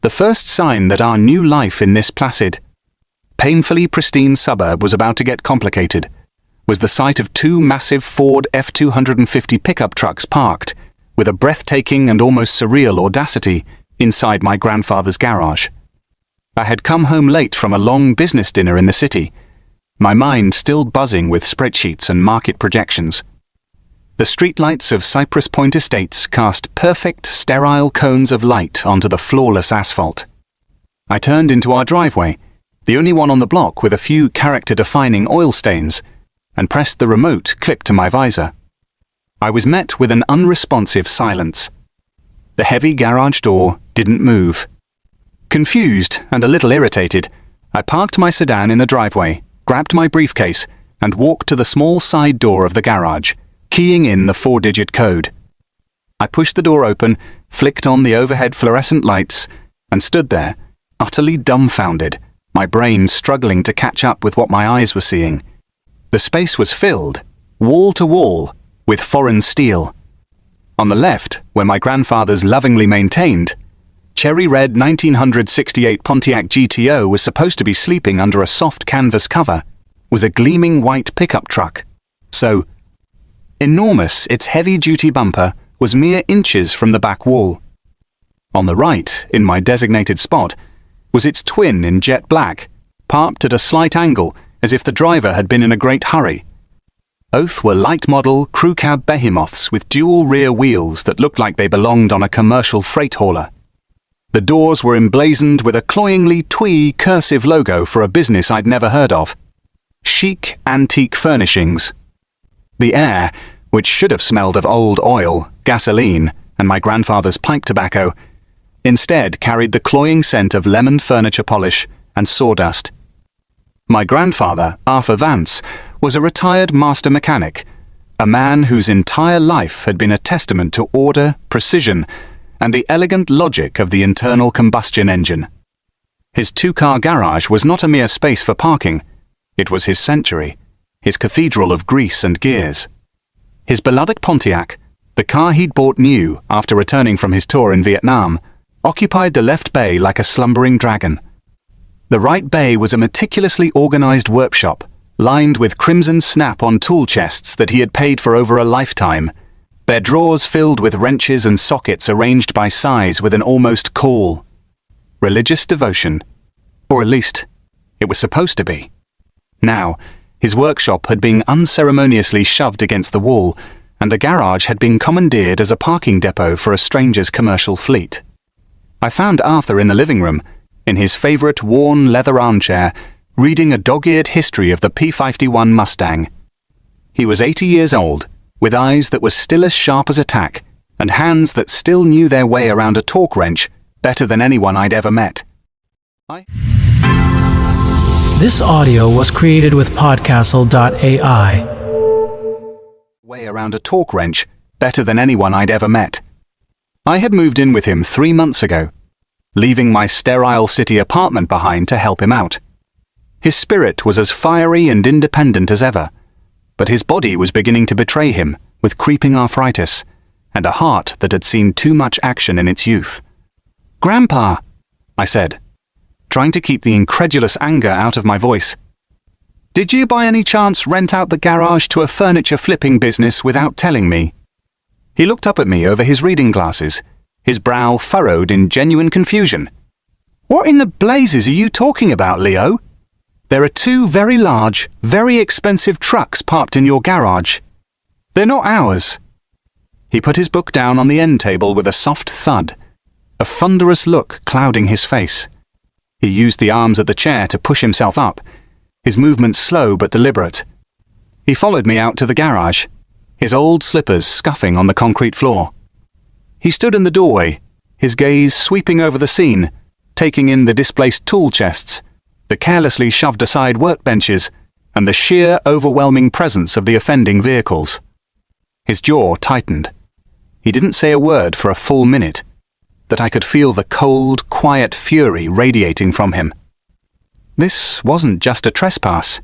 the first sign that our new life in this placid, painfully pristine suburb was about to get complicated was the sight of two massive Ford F-250 pickup trucks parked, with a breathtaking and almost surreal audacity, inside my grandfather's garage. I had come home late from a long business dinner in the city, my mind still buzzing with spreadsheets and market projections. The streetlights of Cypress Point Estates cast perfect, sterile cones of light onto the flawless asphalt. I turned into our driveway, the only one on the block with a few character-defining oil stains, and pressed the remote clipped to my visor. I was met with an unresponsive silence. The heavy garage door didn't move. Confused and a little irritated, I parked my sedan in the driveway, grabbed my briefcase, and walked to the small side door of the garage, keying in the 4-digit code. I pushed the door open, flicked on the overhead fluorescent lights, and stood there, utterly dumbfounded, my brain struggling to catch up with what my eyes were seeing. The space was filled, wall to wall, with foreign steel. On the left, where my grandfather's lovingly maintained, cherry-red 1968 Pontiac GTO was supposed to be sleeping under a soft canvas cover, was a gleaming white pickup truck. So enormous, its heavy-duty bumper was mere inches from the back wall. On the right, in my designated spot, was its twin in jet black, parked at a slight angle as if the driver had been in a great hurry. Both were light-model crew cab behemoths with dual rear wheels that looked like they belonged on a commercial freight hauler. The doors were emblazoned with a cloyingly twee cursive logo for a business I'd never heard of. Chic Antique Furnishings. The air, which should have smelled of old oil, gasoline, and my grandfather's pipe tobacco, instead carried the cloying scent of lemon furniture polish and sawdust. My grandfather, Arthur Vance, was a retired master mechanic, a man whose entire life had been a testament to order, precision, and the elegant logic of the internal combustion engine. His two-car garage was not a mere space for parking. It was his sanctuary, his cathedral of grease and gears. His beloved Pontiac, the car he'd bought new after returning from his tour in Vietnam, occupied the left bay like a slumbering dragon. The right bay was a meticulously organized workshop, lined with crimson snap-on tool chests that he had paid for over a lifetime, their drawers filled with wrenches and sockets arranged by size with an almost call. Religious devotion. Or at least, it was supposed to be. Now, his workshop had been unceremoniously shoved against the wall, and a garage had been commandeered as a parking depot for a stranger's commercial fleet. I found Arthur in the living room, in his favorite worn leather armchair, reading a dog-eared history of the P-51 Mustang. He was 80 years old, with eyes that were still as sharp as a tack, and hands that still knew their way around a torque wrench better than anyone I'd ever met. This audio was created with Podcastle.ai. Way around a torque wrench better than anyone I'd ever met. I had moved in with him 3 months ago, leaving my sterile city apartment behind to help him out. His spirit was as fiery and independent as ever, but his body was beginning to betray him with creeping arthritis and a heart that had seen too much action in its youth. "Grandpa," I said, trying to keep the incredulous anger out of my voice, "did you by any chance rent out the garage to a furniture flipping business without telling me?" He looked up at me over his reading glasses, his brow furrowed in genuine confusion. "What in the blazes are you talking about, Leo? There are 2 very large, very expensive trucks parked in your garage. They're not ours." He put his book down on the end table with a soft thud, a thunderous look clouding his face. He used the arms of the chair to push himself up, his movements slow but deliberate. He followed me out to the garage, his old slippers scuffing on the concrete floor. He stood in the doorway, his gaze sweeping over the scene, taking in the displaced tool chests, the carelessly shoved aside workbenches, and the sheer, overwhelming presence of the offending vehicles. His jaw tightened. He didn't say a word for a full minute, that I could feel the cold, quiet fury radiating from him. This wasn't just a trespass.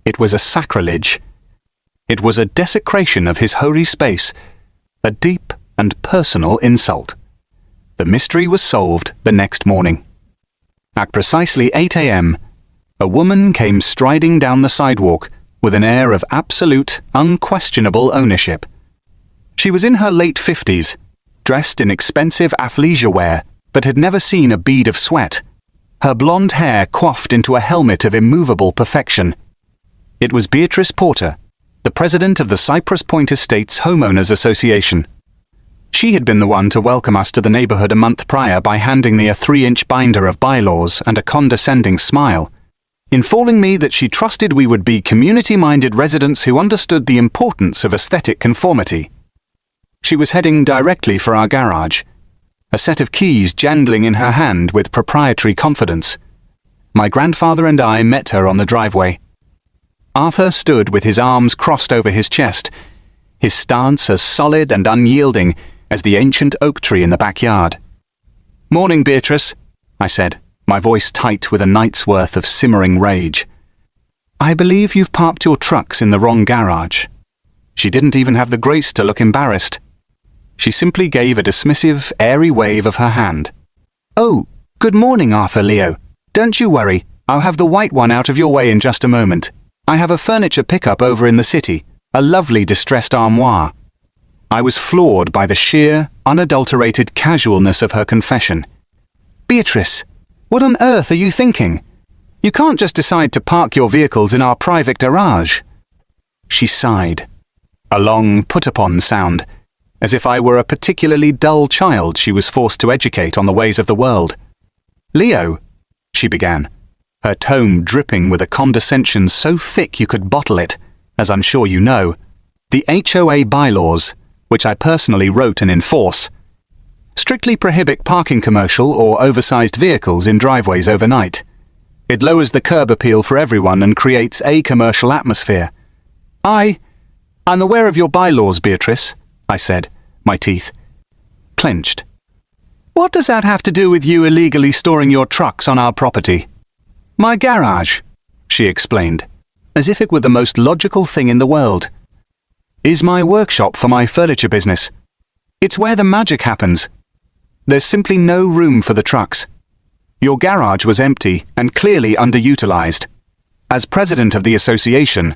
It was a sacrilege. It was a desecration of his holy space, a deep and personal insult. The mystery was solved the next morning. At precisely 8 a.m., a woman came striding down the sidewalk with an air of absolute, unquestionable ownership. She was in her late 50s, dressed in expensive athleisure wear, but had never seen a bead of sweat, her blonde hair coiffed into a helmet of immovable perfection. It was Beatrice Porter, the president of the Cypress Point Estates Homeowners Association. She had been the one to welcome us to the neighborhood a month prior by handing me a 3-inch binder of bylaws and a condescending smile, informing me that she trusted we would be community-minded residents who understood the importance of aesthetic conformity. She was heading directly for our garage, a set of keys jangling in her hand with proprietary confidence. My grandfather and I met her on the driveway. Arthur stood with his arms crossed over his chest, his stance as solid and unyielding as the ancient oak tree in the backyard. "Morning, Beatrice," I said, my voice tight with a night's worth of simmering rage. "I believe you've parked your trucks in the wrong garage." She didn't even have the grace to look embarrassed. She simply gave a dismissive, airy wave of her hand. "Oh, good morning, Arthur Leo. Don't you worry, I'll have the white one out of your way in just a moment. I have a furniture pickup over in the city, a lovely distressed armoire." I was floored by the sheer, unadulterated casualness of her confession. "Beatrice, what on earth are you thinking? You can't just decide to park your vehicles in our private garage." She sighed, a long put-upon sound, as if I were a particularly dull child she was forced to educate on the ways of the world. "Leo," she began, her tone dripping with a condescension so thick you could bottle it, as I'm sure you know, "the HOA bylaws, which I personally wrote and enforce, strictly prohibit parking commercial or oversized vehicles in driveways overnight. It lowers the curb appeal for everyone and creates a commercial atmosphere." I'm aware of your bylaws, Beatrice," I said, my teeth clenched. "What does that have to do with you illegally storing your trucks on our property?" "My garage," she explained, as if it were the most logical thing in the world, "is my workshop for my furniture business. It's where the magic happens. There's simply no room for the trucks. Your garage was empty and clearly underutilized. As president of the association,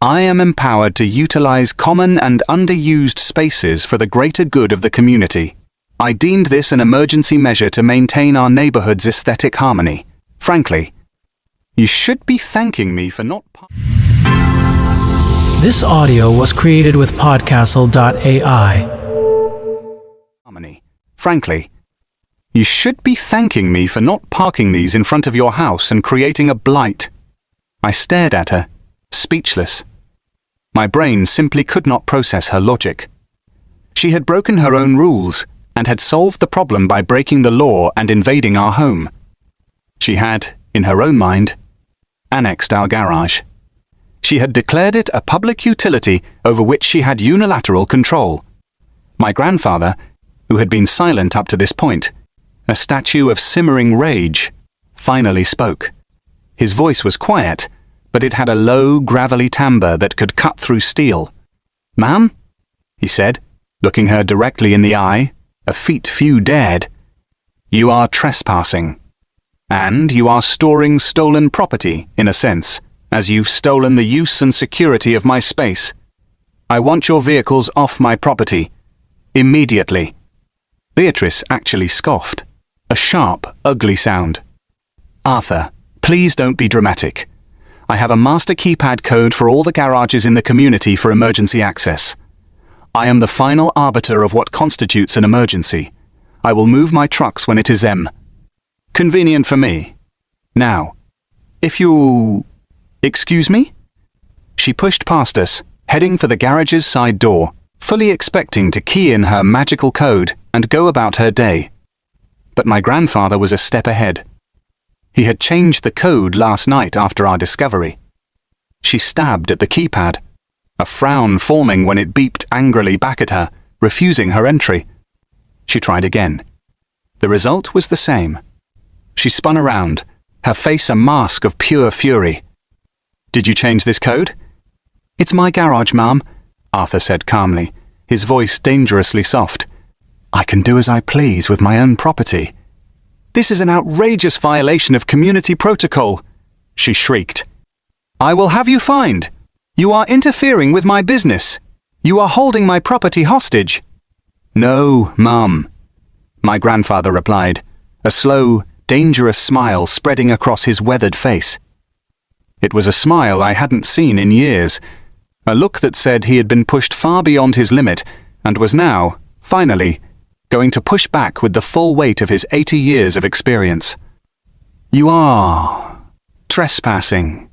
I am empowered to utilize common and underused spaces for the greater good of the community. I deemed this an emergency measure to maintain our neighborhood's aesthetic harmony. Frankly, you should be thanking me for not..." This audio was created with podcastle.ai. Frankly, you should be thanking me for not parking these in front of your house and creating a blight. I stared at her, speechless. My brain simply could not process her logic. She had broken her own rules and had solved the problem by breaking the law and invading our home. She had, in her own mind, annexed our garage. She had declared it a public utility over which she had unilateral control. My grandfather, who had been silent up to this point, a statue of simmering rage, finally spoke. His voice was quiet, but it had a low, gravelly timbre that could cut through steel. "Ma'am," he said, looking her directly in the eye, a feat few dared, "you are trespassing. And you are storing stolen property, in a sense, as you've stolen the use and security of my space. I want your vehicles off my property. Immediately." Beatrice actually scoffed, a sharp, ugly sound. "Arthur, please don't be dramatic. I have a master keypad code for all the garages in the community for emergency access. I am the final arbiter of what constitutes an emergency. I will move my trucks when it is convenient for me. Now, if you... Excuse me?" She pushed past us, heading for the garage's side door, fully expecting to key in her magical code and go about her day. But my grandfather was a step ahead. He had changed the code last night after our discovery. She stabbed at the keypad, a frown forming when it beeped angrily back at her, refusing her entry. She tried again. The result was the same. She spun around, her face a mask of pure fury. "Did you change this code?" "It's my garage, ma'am," Arthur said calmly, his voice dangerously soft. I can do as I please with my own property. This is an outrageous violation of community protocol, she shrieked. I will have you fined. You are interfering with my business. You are holding my property hostage. No, Mum, my grandfather replied, a slow, dangerous smile spreading across his weathered face. It was a smile I hadn't seen in years, a look that said he had been pushed far beyond his limit and was now, finally, going to push back with the full weight of his 80 years of experience. You are trespassing,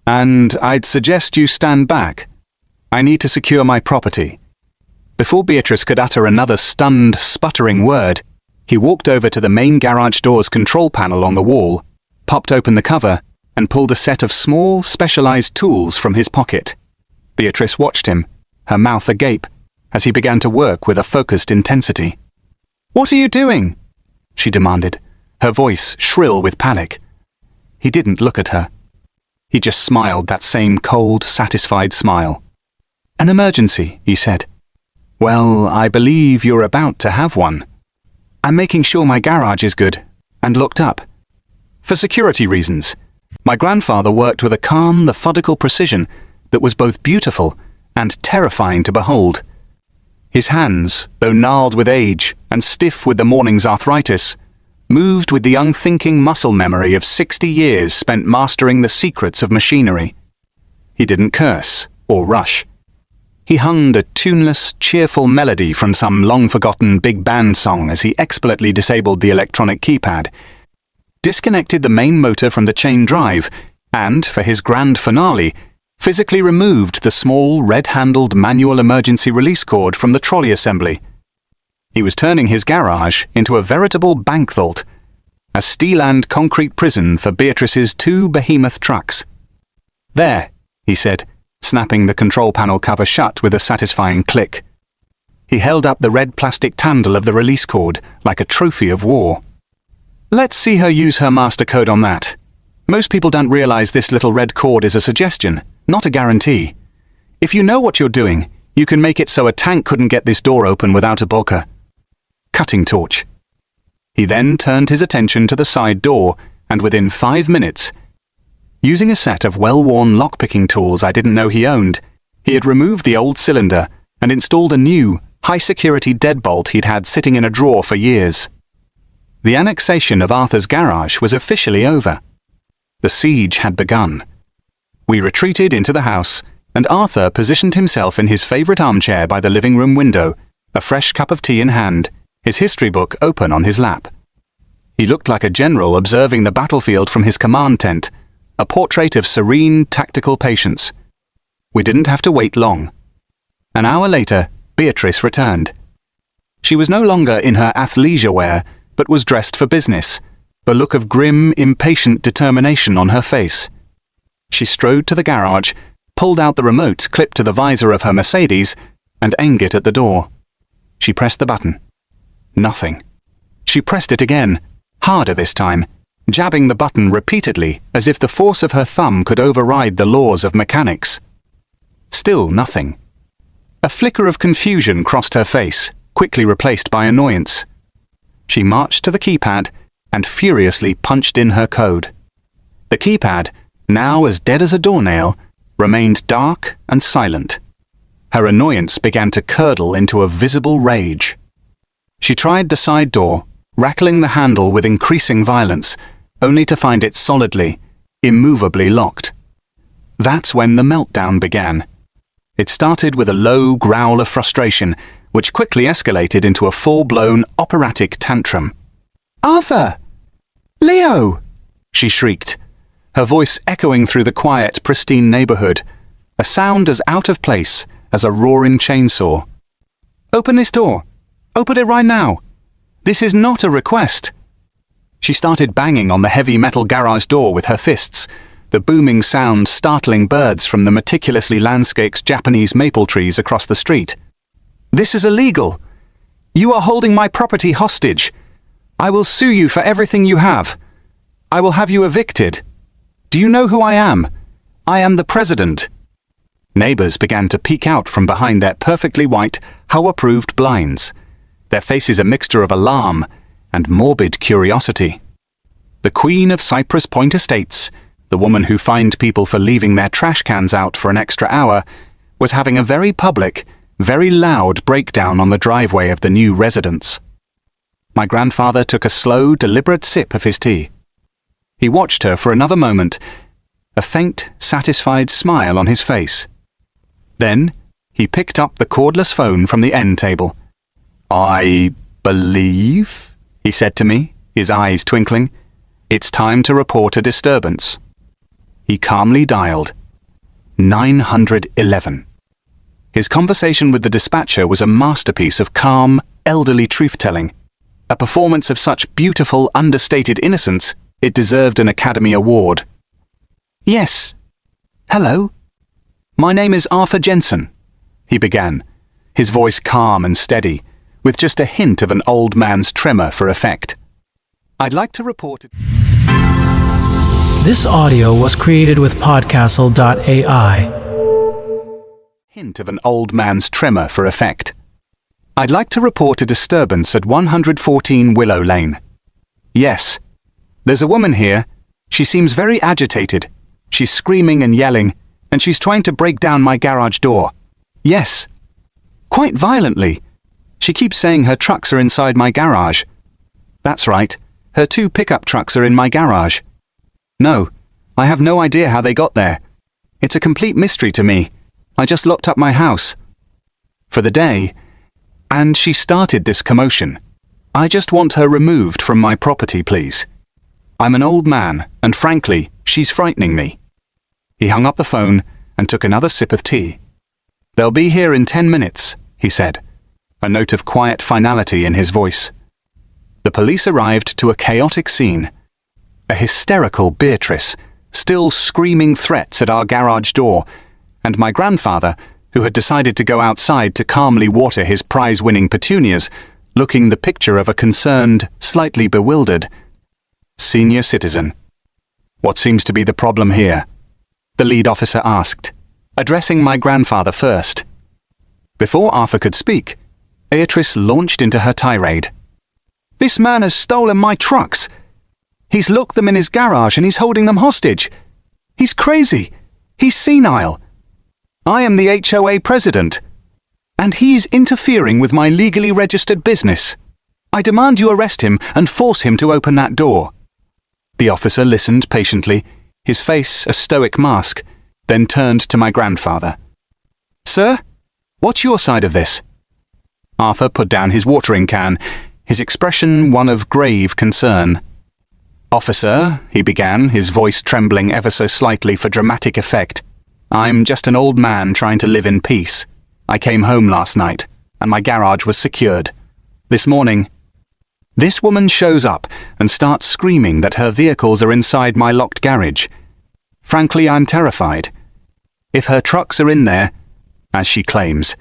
and I'd suggest you stand back. I need to secure my property. Before Beatrice could utter another stunned, sputtering word, he walked over to the main garage door's control panel on the wall, popped open the cover, and pulled a set of small, specialized tools from his pocket. Beatrice watched him, her mouth agape, as he began to work with a focused intensity. What are you doing? She demanded, her voice shrill with panic. He didn't look at her. He just smiled that same cold, satisfied smile. An emergency, he said. Well, I believe you're about to have one. I'm making sure my garage is good, and looked up. For security reasons, my grandfather worked with a calm, methodical precision that was both beautiful and terrifying to behold. His hands, though gnarled with age and stiff with the morning's arthritis, moved with the unthinking muscle memory of 60 years spent mastering the secrets of machinery. He didn't curse or rush. He hummed a tuneless, cheerful melody from some long-forgotten big band song as he expertly disabled the electronic keypad, disconnected the main motor from the chain drive, and, for his grand finale, physically removed the small, red-handled manual emergency release cord from the trolley assembly. He was turning his garage into a veritable bank vault, a steel and concrete prison for Beatrice's 2 behemoth trucks. There, he said, snapping the control panel cover shut with a satisfying click. He held up the red plastic handle of the release cord like a trophy of war. Let's see her use her master code on that. Most people don't realize this little red cord is a suggestion, not a guarantee. If you know what you're doing, you can make it so a tank couldn't get this door open without a bulker. Cutting torch. He then turned his attention to the side door, and within 5 minutes, using a set of well-worn lock-picking tools I didn't know he owned, he had removed the old cylinder and installed a new, high-security deadbolt he'd had sitting in a drawer for years. The annexation of Arthur's garage was officially over. The siege had begun. We retreated into the house, and Arthur positioned himself in his favorite armchair by the living room window, a fresh cup of tea in hand, his history book open on his lap. He looked like a general observing the battlefield from his command tent, a portrait of serene, tactical patience. We didn't have to wait long. An hour later, Beatrice returned. She was no longer in her athleisure wear, but was dressed for business, a look of grim, impatient determination on her face. She strode to the garage, pulled out the remote clipped to the visor of her Mercedes, and aimed it at the door. She pressed the button. Nothing. She pressed it again, harder this time, jabbing the button repeatedly as if the force of her thumb could override the laws of mechanics. Still nothing. A flicker of confusion crossed her face, quickly replaced by annoyance. She marched to the keypad and furiously punched in her code. The keypad, now as dead as a doornail, remained dark and silent. Her annoyance began to curdle into a visible rage. She tried the side door, rattling the handle with increasing violence, only to find it solidly, immovably locked. That's when the meltdown began. It started with a low growl of frustration, which quickly escalated into a full-blown operatic tantrum. "Arthur! Leo!" she shrieked, her voice echoing through the quiet, pristine neighborhood, a sound as out of place as a roaring chainsaw. "Open this door! Open it right now! This is not a request!" She started banging on the heavy metal garage door with her fists, the booming sound startling birds from the meticulously landscaped Japanese maple trees across the street. "This is illegal! You are holding my property hostage! I will sue you for everything you have! I will have you evicted! Do you know who I am? I am the president!" Neighbors began to peek out from behind their perfectly white, HOA-approved blinds. their faces a mixture of alarm and morbid curiosity. The Queen of Cypress Point Estates, the woman who fined people for leaving their trash cans out for an extra hour, was having a very public, very loud breakdown on the driveway of the new residence. My grandfather took a slow, deliberate sip of his tea. He watched her for another moment, a faint, satisfied smile on his face. Then he picked up the cordless phone from the end table. "I believe," he said to me, his eyes twinkling, "it's time to report a disturbance." He calmly dialed 911. His conversation with the dispatcher was a masterpiece of calm, elderly truth-telling, a performance of such beautiful, understated innocence it deserved an Academy Award. "Yes. Hello. My name is Arthur Jensen," he began, his voice calm and steady, with just a hint of an old man's tremor for effect. "I'd like to report..." This audio was created with podcastle.ai. Hint of an old man's tremor for effect. "I'd like to report a disturbance at 114 Willow Lane." "Yes. There's a woman here. She seems very agitated. She's screaming and yelling, and she's trying to break down my garage door." "Yes. Quite violently. She keeps saying her trucks are inside my garage." "That's right. Her 2 pickup trucks are in my garage." "No, I have no idea how they got there. It's a complete mystery to me. I just locked up my house for the day, and she started this commotion. I just want her removed from my property, please. I'm an old man, and frankly, she's frightening me." He hung up the phone and took another sip of tea. "They'll be here in 10 minutes, he said, a note of quiet finality in his voice. The police arrived to a chaotic scene. A hysterical Beatrice, still screaming threats at our garage door, and my grandfather, who had decided to go outside to calmly water his prize-winning petunias, looking the picture of a concerned, slightly bewildered senior citizen. "What seems to be the problem here?" the lead officer asked, addressing my grandfather first. Before Arthur could speak, Beatrice launched into her tirade. "This man has stolen my trucks. He's locked them in his garage and he's holding them hostage. He's crazy. He's senile. I am the HOA president, and he is interfering with my legally registered business. I demand you arrest him and force him to open that door." The officer listened patiently, his face a stoic mask, then turned to my grandfather. "Sir, what's your side of this?" Arthur put down his watering can, his expression one of grave concern. "Officer," he began, his voice trembling ever so slightly for dramatic effect, "I'm just an old man trying to live in peace. I came home last night, and my garage was secured. This morning, this woman shows up and starts screaming that her vehicles are inside my locked garage. Frankly, I'm terrified. If her trucks are in there, as she claims,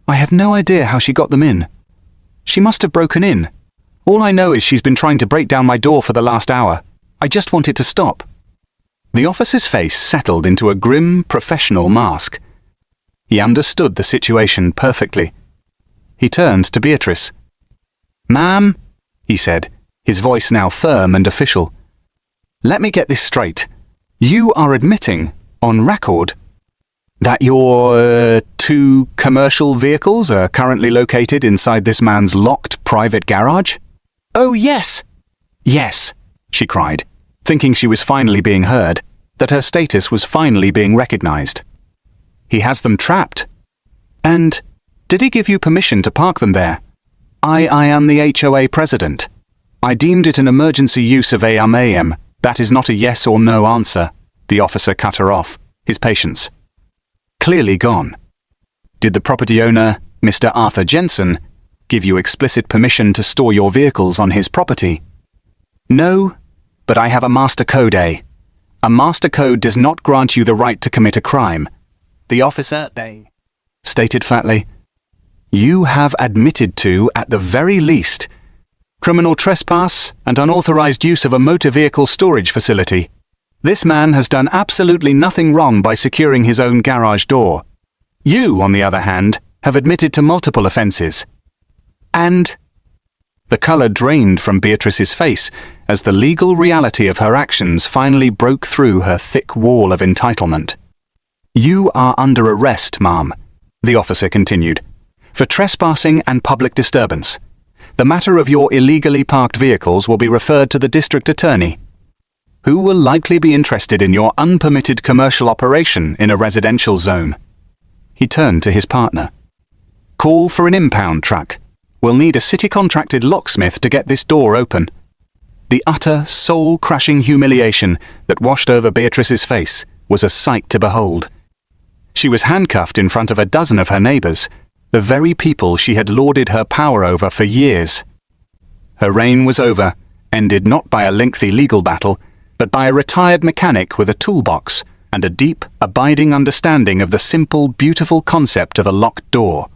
I have no idea how she got them in. She must have broken in. All I know is she's been trying to break down my door for the last hour. I just want it to stop." The officer's face settled into a grim, professional mask. He understood the situation perfectly. He turned to Beatrice. "Ma'am," he said, his voice now firm and official, "let me get this straight. You are admitting, on record, that your 2 commercial vehicles are currently located inside this man's locked private garage?" "Oh, yes." "Yes," she cried, thinking she was finally being heard, that her status was finally being recognized. "He has them trapped. And did he give you permission to park them there?" I am the HOA president. I deemed it an emergency use of AM. That is not a yes or no answer." The officer cut her off, his patience clearly gone. "Did the property owner, Mr. Arthur Jensen, give you explicit permission to store your vehicles on his property?" "No, but I have a master code, A. A master code does not grant you the right to commit a crime." The officer, stated flatly, "You have admitted to, at the very least, criminal trespass and unauthorized use of a motor vehicle storage facility. This man has done absolutely nothing wrong by securing his own garage door. You, on the other hand, have admitted to multiple offenses. And the colour drained from Beatrice's face as the legal reality of her actions finally broke through her thick wall of entitlement. "You are under arrest, ma'am," the officer continued, "for trespassing and public disturbance. The matter of your illegally parked vehicles will be referred to the district attorney, who will likely be interested in your unpermitted commercial operation in a residential zone." He turned to his partner. "Call for an impound truck. We'll need a city-contracted locksmith to get this door open." The utter, soul-crushing humiliation that washed over Beatrice's face was a sight to behold. She was handcuffed in front of a dozen of her neighbours, the very people she had lauded her power over for years. Her reign was over, ended not by a lengthy legal battle, but by a retired mechanic with a toolbox and a deep, abiding understanding of the simple, beautiful concept of a locked door.